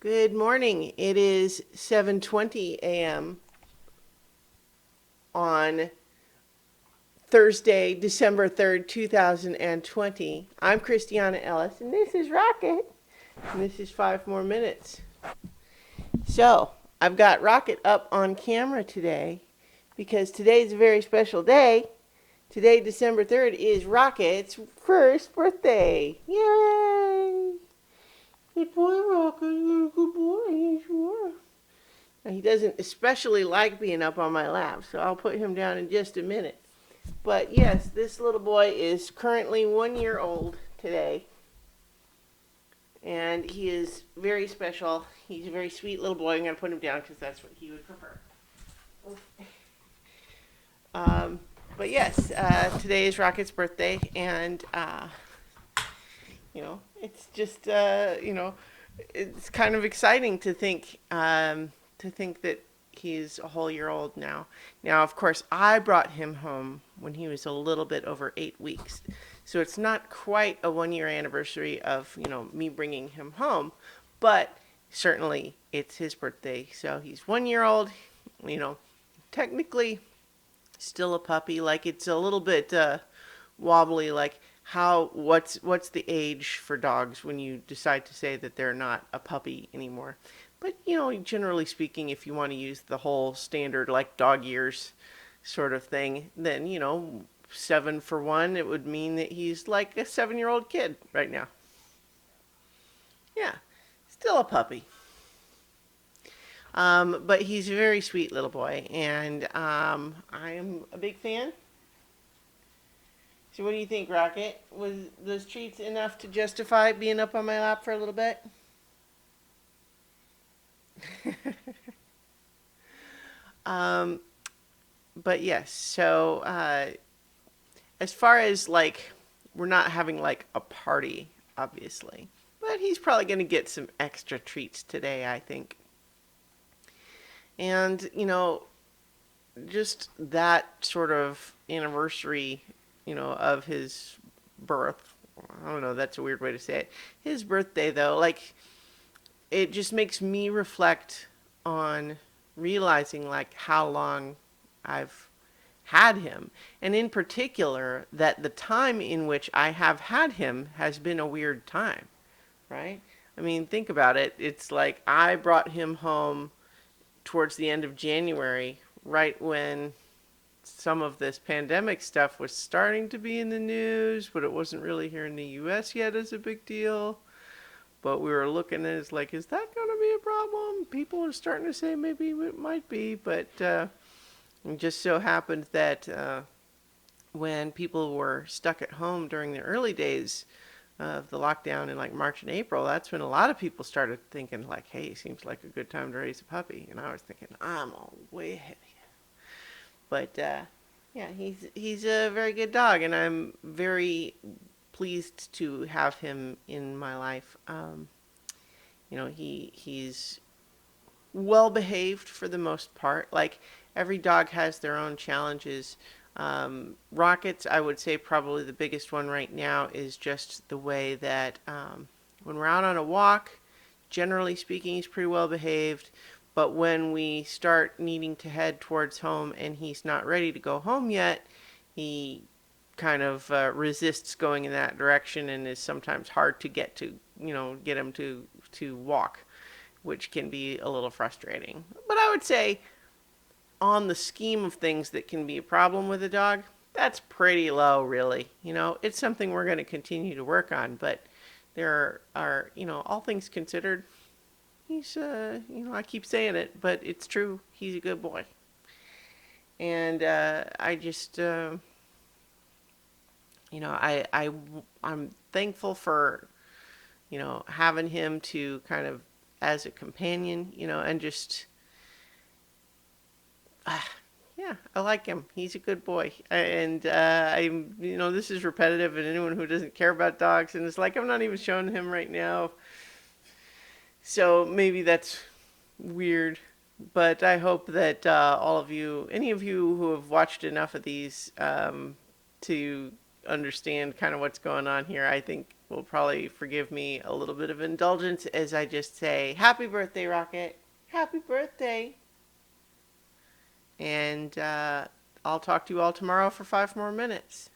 Good morning. It is 7:20 a.m. on Thursday, December 3rd, 2020. I'm Christiana Ellis, and this is Rocket. And this is 5 more minutes. So, I've got Rocket up on camera today because today's a very special day. Today, December 3rd, is Rocket's first birthday. Yay! Good boy, Rocket. You're a good boy. Yes, you are. Now, he doesn't especially like being up on my lap, so I'll put him down in just a minute. But yes, this little boy is currently 1 year old today, and he is very special. He's a very sweet little boy. I'm going to put him down because that's what he would prefer. Um, but yes, today is Rocket's birthday, and it's just it's kind of exciting to think that he's a whole year old now. Now, of course, I brought him home when he was a little bit over 8 weeks. So it's not quite a 1 year anniversary of, me bringing him home, but certainly it's his birthday. So he's 1 year old, you know, technically still a puppy. Like it's a little bit wobbly, like what's the age for dogs when you decide to say that they're not a puppy anymore? But generally speaking, if you want to use the whole standard like dog years sort of thing, then 7 for 1, it would mean that he's like a 7 year old kid right now. Yeah, still a puppy. But he's a very sweet little boy, and I am a big fan. So what do you think, Rocket? Was those treats enough to justify being up on my lap for a little bit? um, but yes, so as far as like, we're not having like a party, obviously, but he's probably going to get some extra treats today, I think. And, just that sort of anniversary, of his birth. I don't know, that's a weird way to say it. His birthday, though, like, it just makes me reflect on realizing, like, how long I've had him. And in particular, that the time in which I have had him has been a weird time, right? I mean, think about it. It's like I brought him home towards the end of January, right when some of this pandemic stuff was starting to be in the news, but it wasn't really here in the US yet as a big deal. But we were looking at it as like, is that going to be a problem? People are starting to say maybe it might be, but it just so happened that when people were stuck at home during the early days of the lockdown in like March and April, that's when a lot of people started thinking like, hey, seems like a good time to raise a puppy. And I was thinking, I'm way ahead of you. But yeah, he's a very good dog, and I'm very pleased to have him in my life. He's well behaved for the most part. Like every dog has their own challenges. Rockets, I would say probably the biggest one right now is just the way that when we're out on a walk, generally speaking, he's pretty well behaved. But when we start needing to head towards home and he's not ready to go home yet, he kind of resists going in that direction and is sometimes hard to get him to walk, which can be a little frustrating. But I would say on the scheme of things that can be a problem with a dog, that's pretty low, really. It's something we're going to continue to work on, but there are, all things considered, he's, I keep saying it, but it's true. He's a good boy. And I just, I'm thankful for, having him to kind of as a companion, and just, yeah, I like him. He's a good boy. And this is repetitive, and anyone who doesn't care about dogs, and it's like, I'm not even showing him right now. So maybe that's weird, but I hope that all of you, any of you who have watched enough of these to understand kind of what's going on here, I think will probably forgive me a little bit of indulgence as I just say, Happy birthday, Rocket. Happy birthday. And I'll talk to you all tomorrow for 5 more minutes.